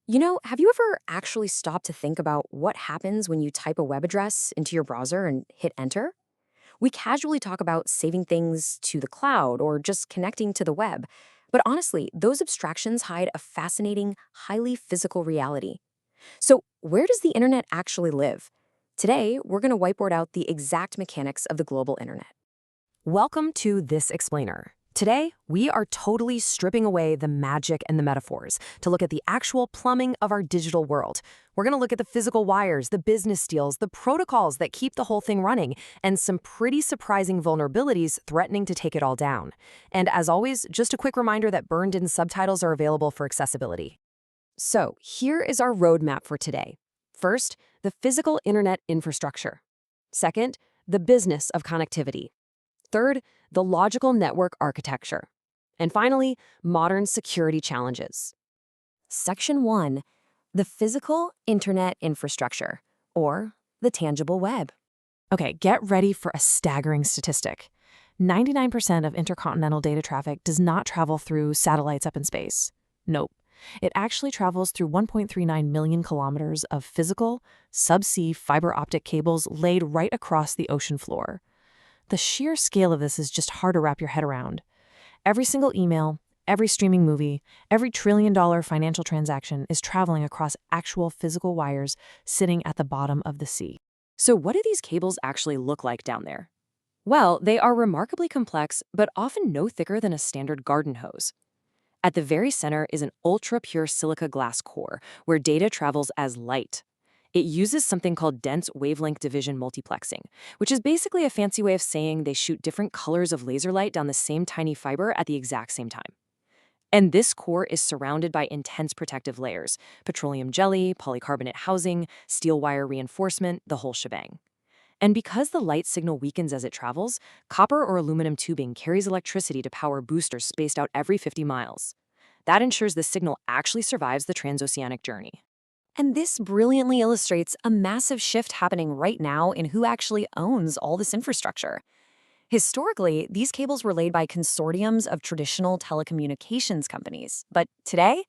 Have you ever actually stopped to think about what happens when you type a web address into your browser and hit enter? We casually talk about saving things to the cloud or just connecting to the web. But honestly, those abstractions hide a fascinating, highly physical reality. So, where does the internet actually live? Today, we're going to whiteboard out the exact mechanics of the global internet. Welcome to This Explainer. Today, we are totally stripping away the magic and the metaphors to look at the actual plumbing of our digital world. We're going to look at the physical wires, the business deals, the protocols that keep the whole thing running, and some pretty surprising vulnerabilities threatening to take it all down. And as always, just a quick reminder that burned-in subtitles are available for accessibility. So, here is our roadmap for today. First, the physical internet infrastructure. Second, the business of connectivity. Third, the logical network architecture. And finally, modern security challenges. Section 1, the physical internet infrastructure, or the tangible web. Okay, get ready for a staggering statistic. 99% of intercontinental data traffic does not travel through satellites up in space. Nope. It actually travels through 1.39 million kilometers of physical, subsea fiber optic cables laid right across the ocean floor. The sheer scale of this is just hard to wrap your head around. Every single email, every streaming movie, every trillion-dollar financial transaction is traveling across actual physical wires sitting at the bottom of the sea. So what do these cables actually look like down there? Well, they are remarkably complex, but often no thicker than a standard garden hose. At the very center is an ultra-pure silica glass core, where data travels as light. It uses something called dense wavelength division multiplexing, which is basically a fancy way of saying they shoot different colors of laser light down the same tiny fiber at the exact same time. And this core is surrounded by intense protective layers: petroleum jelly, polycarbonate housing, steel wire reinforcement, the whole shebang. And because the light signal weakens as it travels, copper or aluminum tubing carries electricity to power boosters spaced out every 50 miles. That ensures the signal actually survives the transoceanic journey. And this brilliantly illustrates a massive shift happening right now in who actually owns all this infrastructure. Historically, these cables were laid by consortiums of traditional telecommunications companies. But today,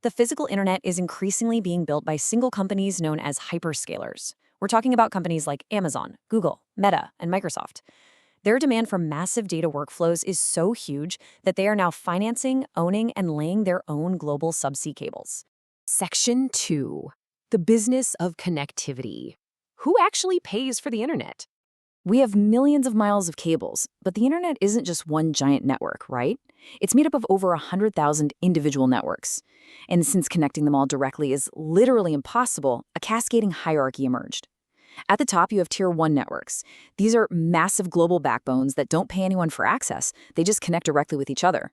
the physical internet is increasingly being built by single companies known as hyperscalers. We're talking about companies like Amazon, Google, Meta, and Microsoft. Their demand for massive data workflows is so huge that they are now financing, owning, and laying their own global subsea cables. Section 2, the business of connectivity. Who actually pays for the internet? We have millions of miles of cables, but the internet isn't just one giant network, right? It's made up of over 100,000 individual networks. And since connecting them all directly is literally impossible, a cascading hierarchy emerged. At the top, you have Tier 1 networks. These are massive global backbones that don't pay anyone for access. They just connect directly with each other.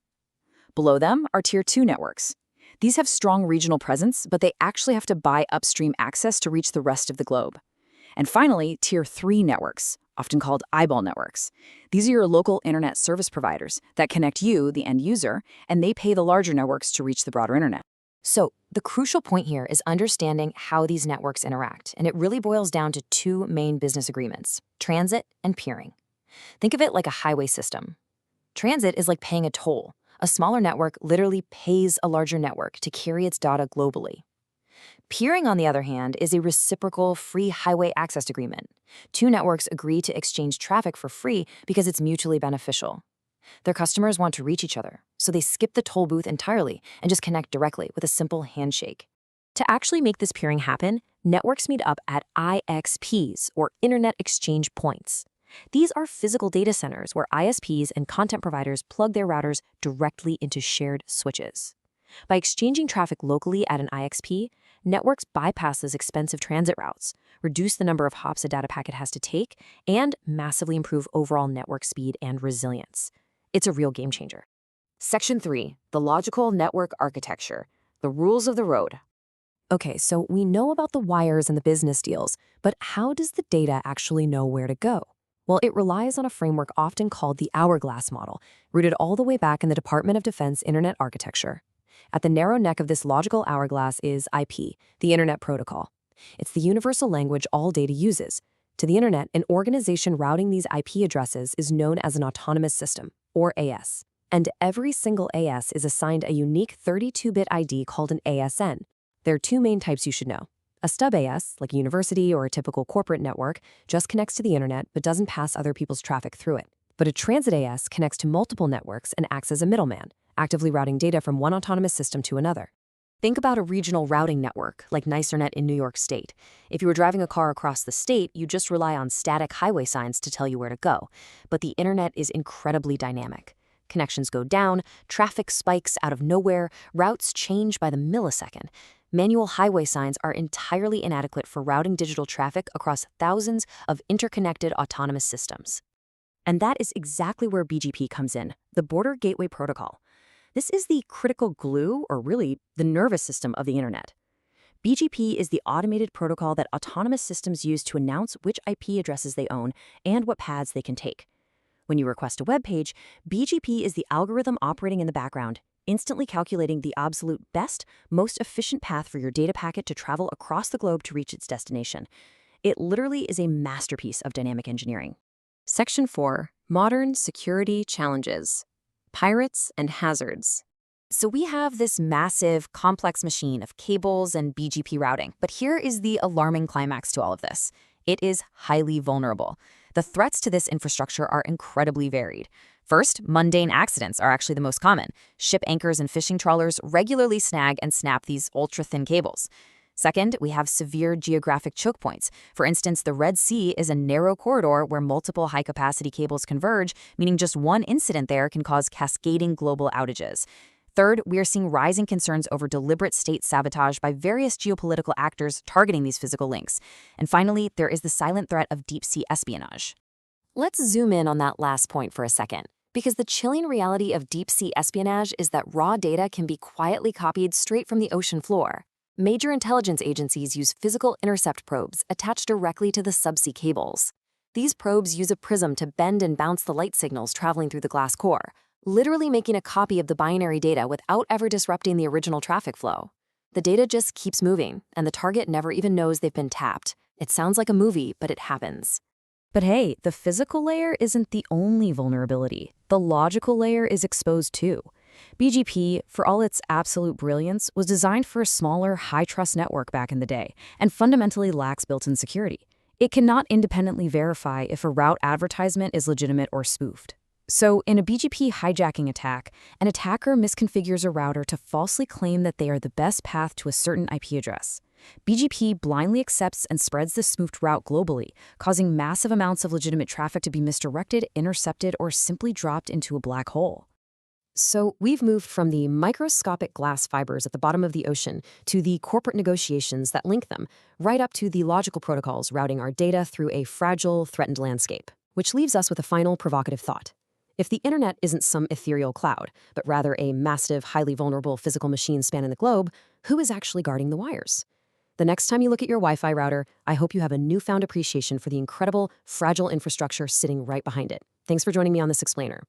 Below them are Tier 2 networks. These have strong regional presence, but they actually have to buy upstream access to reach the rest of the globe. And finally, Tier 3 networks, often called eyeball networks. These are your local internet service providers that connect you, the end user, and they pay the larger networks to reach the broader internet. So, the crucial point here is understanding how these networks interact, and it really boils down to two main business agreements: transit and peering. Think of it like a highway system. Transit is like paying a toll. A smaller network literally pays a larger network to carry its data globally. Peering, on the other hand, is a reciprocal free highway access agreement. Two networks agree to exchange traffic for free because it's mutually beneficial. Their customers want to reach each other, so they skip the toll booth entirely and just connect directly with a simple handshake. To actually make this peering happen, networks meet up at IXPs, or Internet Exchange Points. These are physical data centers where ISPs and content providers plug their routers directly into shared switches. By exchanging traffic locally at an IXP, networks bypass those expensive transit routes, reduce the number of hops a data packet has to take, and massively improve overall network speed and resilience. It's a real game changer. Section 3, the logical network architecture, the rules of the road. Okay, so we know about the wires and the business deals, but how does the data actually know where to go? Well, it relies on a framework often called the hourglass model, rooted all the way back in the Department of Defense Internet Architecture. At the narrow neck of this logical hourglass is IP, the Internet Protocol. It's the universal language all data uses. To the Internet, an organization routing these IP addresses is known as an autonomous system, or AS. And every single AS is assigned a unique 32-bit ID called an ASN. There are two main types you should know. A stub AS, like a university or a typical corporate network, just connects to the internet but doesn't pass other people's traffic through it. But a transit AS connects to multiple networks and acts as a middleman, actively routing data from one autonomous system to another. Think about a regional routing network, like NicerNet in New York State. If you were driving a car across the state, you just rely on static highway signs to tell you where to go. But the internet is incredibly dynamic. Connections go down, traffic spikes out of nowhere, routes change by the millisecond. Manual highway signs are entirely inadequate for routing digital traffic across thousands of interconnected autonomous systems. And that is exactly where BGP comes in, the Border Gateway Protocol. This is the critical glue, or really the nervous system of the internet. BGP is the automated protocol that autonomous systems use to announce which IP addresses they own and what paths they can take. When you request a web page, BGP is the algorithm operating in the background, instantly calculating the absolute best, most efficient path for your data packet to travel across the globe to reach its destination. It literally is a masterpiece of dynamic engineering. Section 4. Modern Security Challenges. Pirates and Hazards. So we have this massive, complex machine of cables and BGP routing, but here is the alarming climax to all of this. It is highly vulnerable. The threats to this infrastructure are incredibly varied. First, mundane accidents are actually the most common. Ship anchors and fishing trawlers regularly snag and snap these ultra-thin cables. Second, we have severe geographic choke points. For instance, the Red Sea is a narrow corridor where multiple high-capacity cables converge, meaning just one incident there can cause cascading global outages. Third, we are seeing rising concerns over deliberate state sabotage by various geopolitical actors targeting these physical links. And finally, there is the silent threat of deep-sea espionage. Let's zoom in on that last point for a second, because the chilling reality of deep-sea espionage is that raw data can be quietly copied straight from the ocean floor. Major intelligence agencies use physical intercept probes attached directly to the subsea cables. These probes use a prism to bend and bounce the light signals traveling through the glass core, literally making a copy of the binary data without ever disrupting the original traffic flow. The data just keeps moving, and the target never even knows they've been tapped. It sounds like a movie, but it happens. But hey, the physical layer isn't the only vulnerability. The logical layer is exposed too. BGP, for all its absolute brilliance, was designed for a smaller, high-trust network back in the day, and fundamentally lacks built-in security. It cannot independently verify if a route advertisement is legitimate or spoofed. So, in a BGP hijacking attack, an attacker misconfigures a router to falsely claim that they are the best path to a certain IP address. BGP blindly accepts and spreads the spoofed route globally, causing massive amounts of legitimate traffic to be misdirected, intercepted, or simply dropped into a black hole. So we've moved from the microscopic glass fibers at the bottom of the ocean to the corporate negotiations that link them, right up to the logical protocols routing our data through a fragile, threatened landscape. Which leaves us with a final provocative thought. If the internet isn't some ethereal cloud, but rather a massive, highly vulnerable physical machine spanning the globe, who is actually guarding the wires? The next time you look at your Wi-Fi router, I hope you have a newfound appreciation for the incredible, fragile infrastructure sitting right behind it. Thanks for joining me on this explainer.